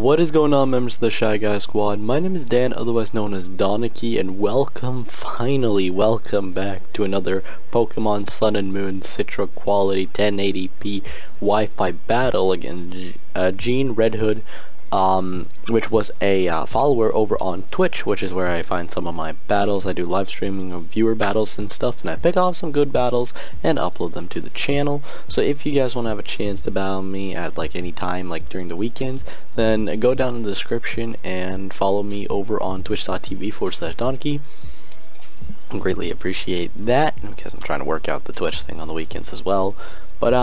What is going on, members of the Shy Guy Squad? My name is Dan, otherwise known as Doniki, and finally welcome back to another Pokemon Sun and Moon Citra quality 1080p Wi-Fi battle against Gene Red Hood, which was a follower over on Twitch, which is where I find some of my battles. I do live streaming of viewer battles and stuff, and I pick off some good battles and upload them to the channel. So if you guys want to have a chance to battle me at like any time, like during the weekends, then go down in the description and follow me over on twitch.tv/Doniki. I greatly appreciate that because I'm trying to work out the Twitch thing on the weekends as well. But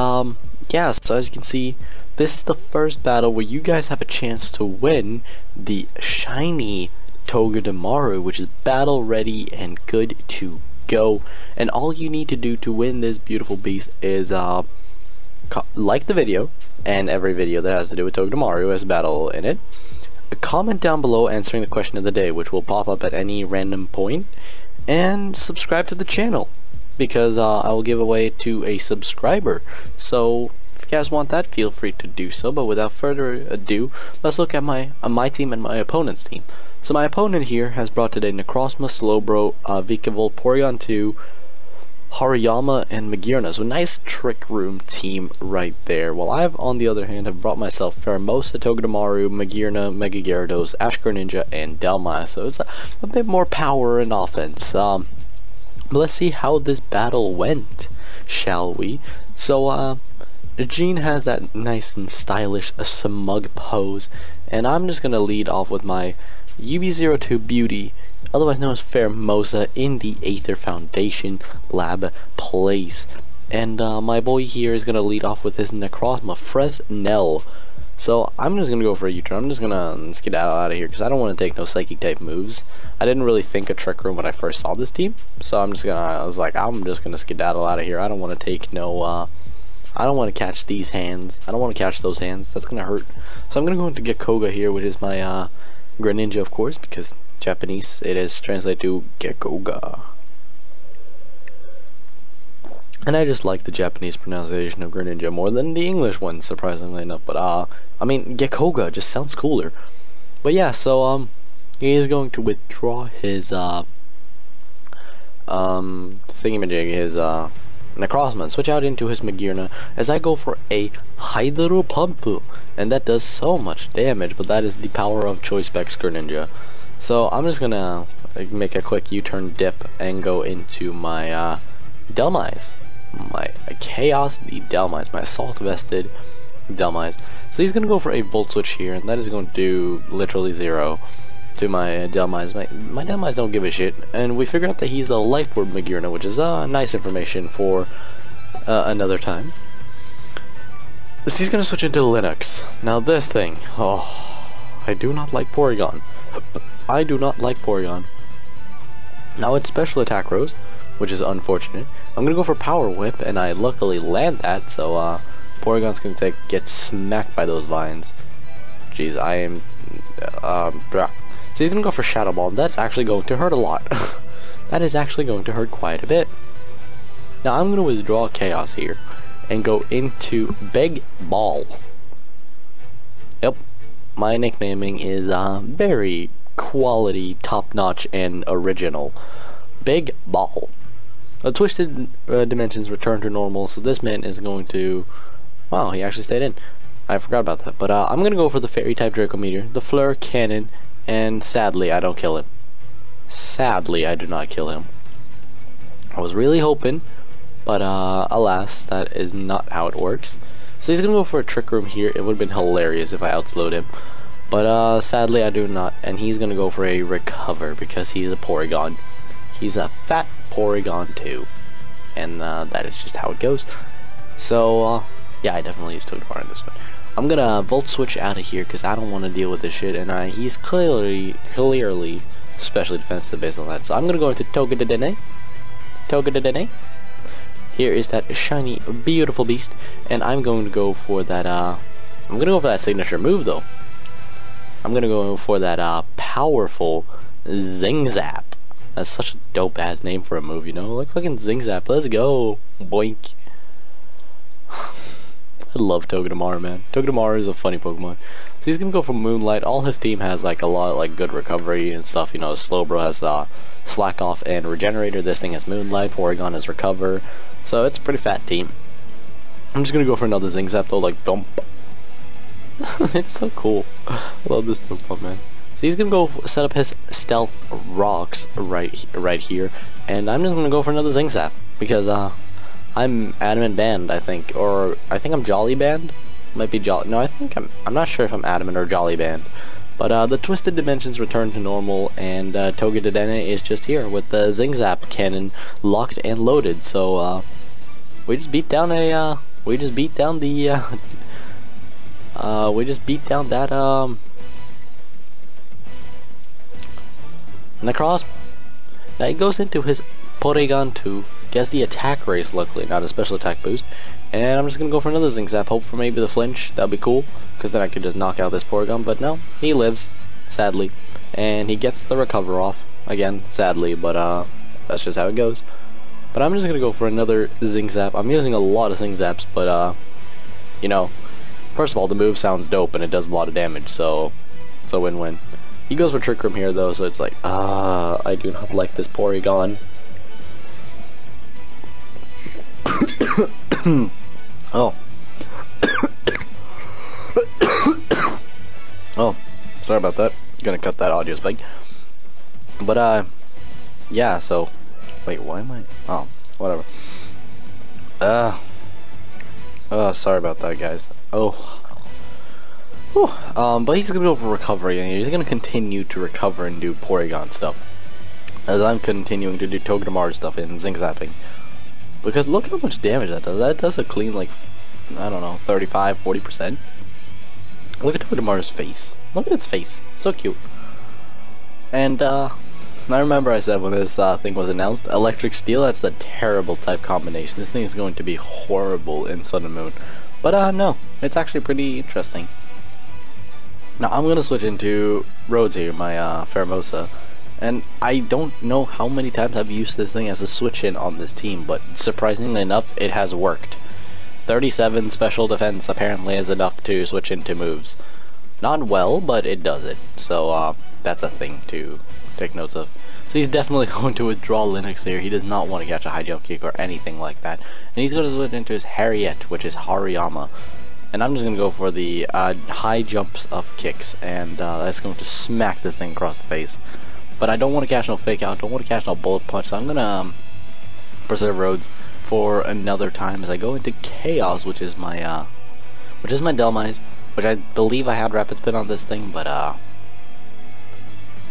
yeah, so as you can see, this is the first battle where you guys have a chance to win the shiny Togedemaru, which is battle ready and good to go. And all you need to do to win this beautiful beast is like the video, and every video that has to do with Togedemaru has a battle in it. Comment down below answering the question of the day, which will pop up at any random point, and subscribe to the channel because I will give away to a subscriber. So if you guys want that, feel free to do so. But without further ado, let's look at my team and my opponent's team. So my opponent here has brought today Necrozma, Slowbro, Vikavolt, Porygon 2, Hariyama, and Magearna. So a nice trick room team right there. While I've, on the other hand, have brought myself Pheromosa, Togedemaru, Magearna, Mega Gyarados, Ash Greninja, and Dhelmise. So it's a bit more power and offense. But let's see how this battle went, shall we? So Gene has that nice and stylish smug pose, and I'm just gonna lead off with my UB02 Beauty, otherwise known as Pheromosa, in the Aether Foundation lab place. And my boy here is gonna lead off with his Necrozma, Fresnel. So I'm just gonna go for a U-turn. I'm just gonna skedaddle out of here because I don't want to take no psychic type moves. I didn't really think of Trick Room when I first saw this team, so I was just gonna skedaddle out of here. I don't want to take no I don't want to catch these hands. I don't want to catch those hands. That's gonna hurt. So I'm gonna go into Gekkoga here, which is my Greninja, of course, because Japanese it is translated to Gekkoga. And I just like the Japanese pronunciation of Greninja more than the English one, surprisingly enough. But I mean, Gekkoga just sounds cooler. But yeah, so he is going to withdraw his thingamajig, his Necrozma, and switch out into his Magearna as I go for a Hydro Pump, and that does so much damage. But that is the power of Choice Specs Greninja. So I'm just gonna make a quick U-turn dip and go into my Dhelmise, my Chaos the Dhelmise, my Assault Vested Dhelmise. So he's gonna go for a Volt Switch here, and that is going to do literally 0 to my Dhelmise. My Dhelmise don't give a shit, and we figured out that he's a Life Orb Magearna, which is nice information for another time. So he's gonna switch into Linux. Now this thing, I do not like Porygon. I do not like Porygon. Now it's special attack rose, which is unfortunate. I'm gonna go for Power Whip, and I luckily land that, so Porygon's gonna get smacked by those vines. Jeez, I am So he's gonna go for Shadow Ball. That's actually going to hurt a lot. That is actually going to hurt quite a bit. Now I'm gonna withdraw Chaos here and go into Big Ball. Yep, my nicknaming is very quality, top-notch, and original. Big Ball. The Twisted Dimensions return to normal, so this man is going to... Wow, he actually stayed in. I forgot about that. But I'm going to go for the Fairy-type Draco Meteor, the Fleur Cannon, and sadly, I don't kill him. Sadly, I do not kill him. I was really hoping, but alas, that is not how it works. So he's going to go for a Trick Room here. It would have been hilarious if I outslowed him. But sadly, I do not. And he's going to go for a Recover because he's a Porygon. He's a fat Porygon too. And that is just how it goes. So, yeah, I definitely used Togedemaru in this one. I'm going to Volt Switch out of here because I don't want to deal with this shit. And he's clearly specially defensive based on that. So I'm going to go into Togedemaru. Here is that shiny, beautiful beast. And I'm going to go for that, signature move though. I'm gonna go for that powerful Zing Zap. That's such a dope ass name for a move, you know? Like fucking Zing Zap. Let's go. Boink. I love Togedemaru, man. Togedemaru is a funny Pokemon. So he's gonna go for Moonlight. All his team has like a lot of like good recovery and stuff. You know, Slowbro has Slack Off and Regenerator. This thing has Moonlight. Porygon has Recover. So it's a pretty fat team. I'm just gonna go for another Zing Zap though, like dump. It's so cool. I love this Pokemon, man. So he's gonna go set up his Stealth Rocks right here, and I'm just gonna go for another Zing Zap because I'm Adamant Banned, I think, or I think I'm Jolly Banned. Might be Jolly. No, I think I'm not sure if I'm Adamant or Jolly Banned. But the Twisted Dimensions return to normal, and Togedemaru is just here with the Zing Zap cannon locked and loaded. So we just beat down that Necros. Now he goes into his Porygon 2, gets the attack raise, luckily, not a special attack boost, and I'm just gonna go for another Zing Zap, hope for maybe the flinch. That'd be cool, because then I could just knock out this Porygon, but no, he lives, sadly, and he gets the Recover off, again, sadly, but that's just how it goes. But I'm just gonna go for another Zing Zap. I'm using a lot of Zing Zaps, but you know, first of all, the move sounds dope, and it does a lot of damage, so it's a win-win. He goes for Trick Room here, though, so it's like, I do not like this Porygon. Oh. Oh, sorry about that. Gonna cut that audio spike. But, yeah, so, wait, why am I, oh, whatever. Sorry about that, guys. Oh. Whew. But he's gonna go for recovery, and he's gonna continue to recover and do Porygon stuff, as I'm continuing to do Togedemaru stuff and Zing Zapping. Because look how much damage that does. That does a clean, like, I don't know, 35–40%. Look at Togedemaru's face. Look at its face. So cute. And I remember I said when this thing was announced, Electric Steel, that's a terrible type combination. This thing is going to be horrible in Sun and Moon. But no, it's actually pretty interesting. Now I'm gonna switch into Rhodes here, my Pheromosa, and I don't know how many times I've used this thing as a switch-in on this team, but surprisingly enough, it has worked. 37 special defense apparently is enough to switch into moves. Not well, but it does it, so that's a thing to take notes of. So he's definitely going to withdraw Linux here. He does not want to catch a high jump kick or anything like that, and he's going to switch into his Harriet, which is Hariyama. And I'm just going to go for the high jumps up kicks, and that's going to smack this thing across the face. But I don't want to catch no fake out, don't want to catch no bullet punch, so I'm going to preserve Rhodes for another time as I go into Chaos, which is my Dhelmise, which I believe I had Rapid Spin on this thing, but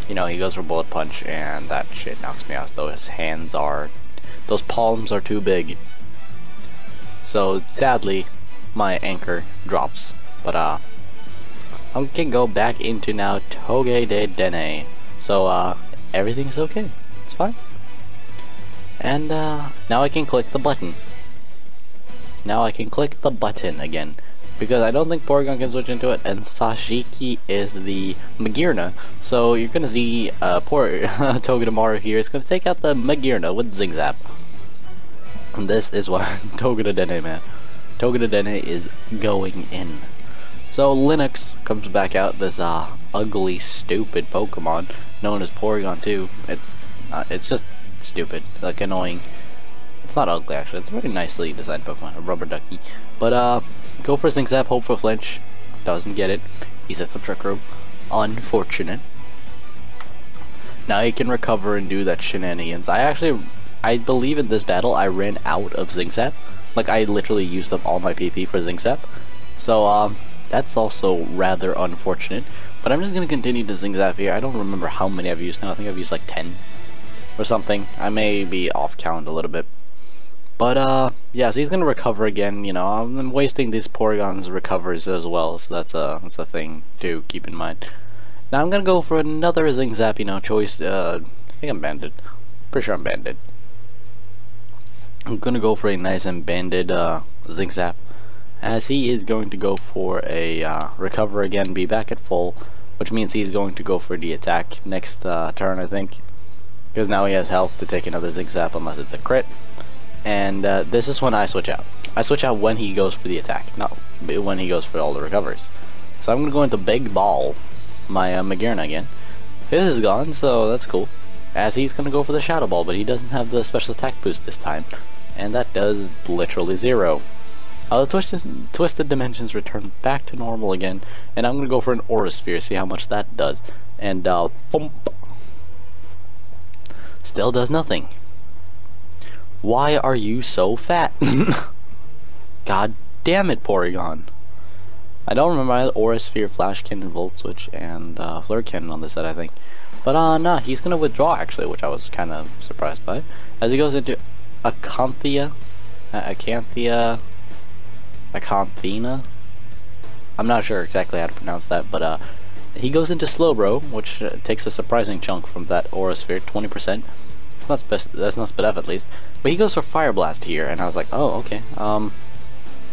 you know, he goes for bullet punch, and that shit knocks me out. Those palms are too big. So sadly, my anchor drops, but I can go back into now Togedemaru, so everything's okay, it's fine. And now I can click the button. Now I can click the button again, because I don't think Porygon can switch into it, and Sashiki is the Magearna, so you're gonna see Togedemaru here is gonna take out the Magearna with Zing Zap. And this is what Togedemaru, man. Togedemaru is going in. So Linux comes back out, this ugly, stupid Pokemon known as Porygon 2. It's just stupid, like annoying. It's not ugly actually. It's a very nicely designed Pokemon, a rubber ducky. But go for Zing Zap, hope for flinch. Doesn't get it. He sets up Trick Room. Unfortunate. Now he can recover and do that shenanigans. I believe in this battle I ran out of Zing Zap. Like, I literally used up all my PP for Zing Zap. So, that's also rather unfortunate. But I'm just going to continue to Zing Zap here. I don't remember how many I've used now. I think I've used like 10 or something. I may be off count a little bit. But, yeah, so he's going to recover again. You know, I'm wasting these Porygon's recovers as well. So that's a thing to keep in mind. Now I'm going to go for another Zing Zap, you know, choice. I think I'm banded. Pretty sure I'm banded. I'm gonna go for a nice and banded Zing Zap, as he is going to go for a recover again, be back at full, which means he's going to go for the attack next turn, I think, because now he has health to take another Zing Zap unless it's a crit. And this is when I switch out. I switch out when he goes for the attack, not when he goes for all the recovers. So So I'm gonna go into Big Ball, my Magearna again. His is gone, so that's cool. As he's gonna go for the Shadow Ball, but he doesn't have the special attack boost this time. And that does literally 0. The Twisted Dimensions return back to normal again, and I'm gonna go for an Aura Sphere, see how much that does. And thump. Still does nothing. Why are you so fat? God damn it, Porygon. I don't remember. I had Aura Sphere, Flash Cannon, Volt Switch, and Flare Cannon on this set, I think. But nah, he's gonna withdraw actually, which I was kind of surprised by. As he goes into Acanthina. I'm not sure exactly how to pronounce that, but he goes into Slowbro, which takes a surprising chunk from that Aura Sphere, 20%. That's not sped up at least. But he goes for Fire Blast here, and I was like, oh, okay.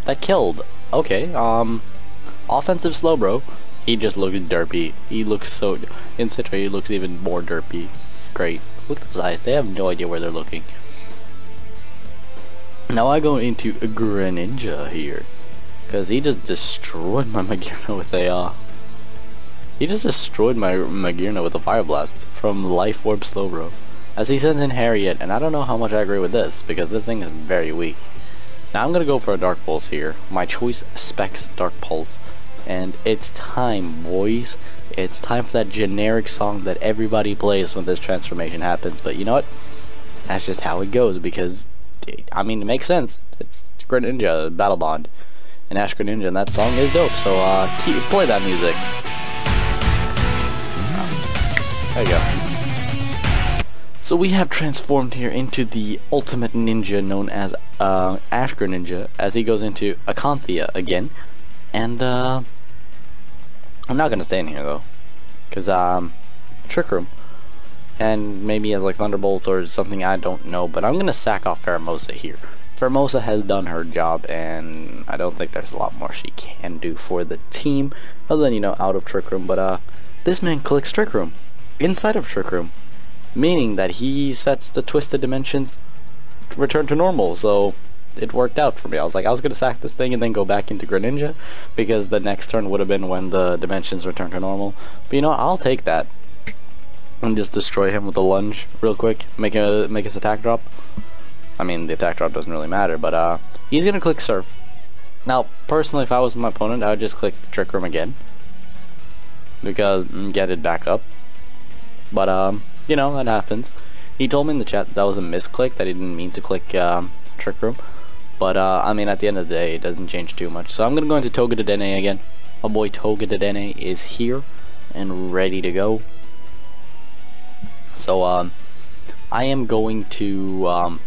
That killed. Okay. Offensive Slowbro. He just looks derpy. He looks so... In Citra, he looks even more derpy. It's great. Look at those eyes. They have no idea where they're looking. Now I go into Greninja here. Because he just destroyed my Magearna with a... He just destroyed my Magearna with a Fire Blast from Life Orb Slowbro. As he sends in Harriet, and I don't know how much I agree with this, because this thing is very weak. Now I'm gonna go for a Dark Pulse here. My choice specs Dark Pulse. And it's time, boys. It's time for that generic song that everybody plays when this transformation happens. But you know what? That's just how it goes, because, I mean, it makes sense. It's Greninja, Battle Bond. And Ash Greninja, and that song is dope. So, play that music. There you go. So we have transformed here into the ultimate ninja known as Ash Greninja, as he goes into Acanthia again. And I'm not gonna stay in here though, cause Trick Room, and maybe as like Thunderbolt or something, I don't know. But I'm gonna sack off Pheromosa here. Pheromosa has done her job, and I don't think there's a lot more she can do for the team, other than, you know, out of Trick Room. But this man clicks Trick Room inside of Trick Room, meaning that he sets the Twisted Dimensions to return to normal. So it worked out for me. I was gonna sack this thing and then go back into Greninja, because the next turn would have been when the dimensions return to normal. But you know what? I'll take that and just destroy him with a lunge real quick, make his attack drop. I mean, the attack drop doesn't really matter, but he's gonna click Surf. Now, personally, if I was my opponent, I would just click Trick Room again, because get it back up. But you know, that happens. He told me in the chat that was a misclick, that he didn't mean to click Trick Room. But I mean, at the end of the day, it doesn't change too much. So I'm gonna go into Togedenne again. My boy Togedenne is here and ready to go. So I am going to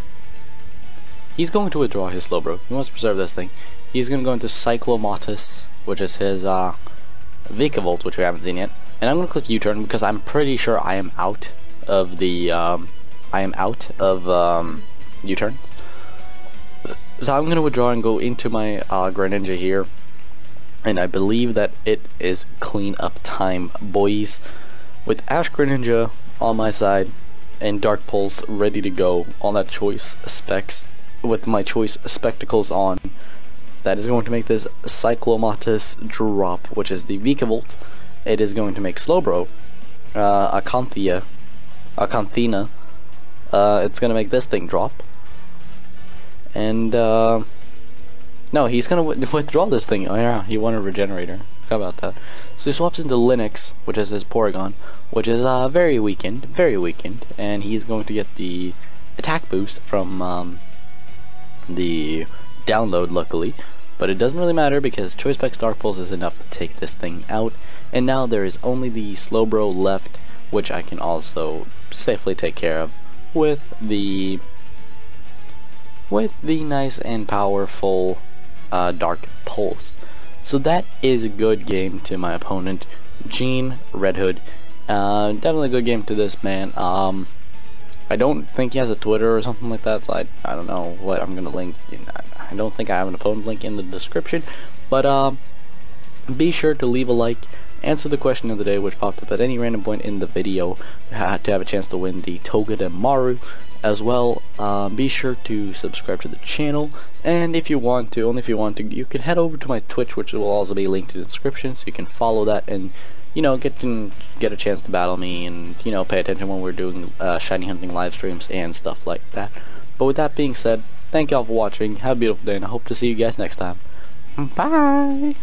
he's going to withdraw his Slowbro. He wants to preserve this thing. He's gonna go into Cyclomotus, which is his Vikavolt, which we haven't seen yet. And I'm gonna click U-turn, because I'm pretty sure I am out of the U-turns. So I'm gonna withdraw and go into my Greninja here, and I believe that it is clean up time, boys. With Ash Greninja on my side and Dark Pulse ready to go on that choice specs, with my choice spectacles on, that is going to make this Cyclomotus drop, which is the Vikavolt. It is going to make Slowbro, Acanthina. It's gonna make this thing drop. And no, he's gonna withdraw this thing. Oh yeah, he wanted a Regenerator. How about that? So he swaps into Lynx, which is his Porygon, which is very weakened, and he's going to get the attack boost from the download, luckily. But it doesn't really matter, because Choice Specs Dark Pulse is enough to take this thing out. And now there is only the Slowbro left, which I can also safely take care of with the nice and powerful Dark Pulse. So that is a good game to my opponent, Gene Red Hood. Definitely a good game to this man. I don't think he has a Twitter or something like that, so I don't know what I'm gonna link. I don't think I have an opponent link in the description, but be sure to leave a like, answer the question of the day, which popped up at any random point in the video, to have a chance to win the Togedemaru Maru. As well, be sure to subscribe to the channel, and if you want to, only if you want to, you can head over to my Twitch, which will also be linked in the description, so you can follow that and, you know, get a chance to battle me, and, you know, pay attention when we're doing shiny hunting live streams and stuff like that. But with that being said, thank y'all for watching, have a beautiful day, and I hope to see you guys next time. Bye!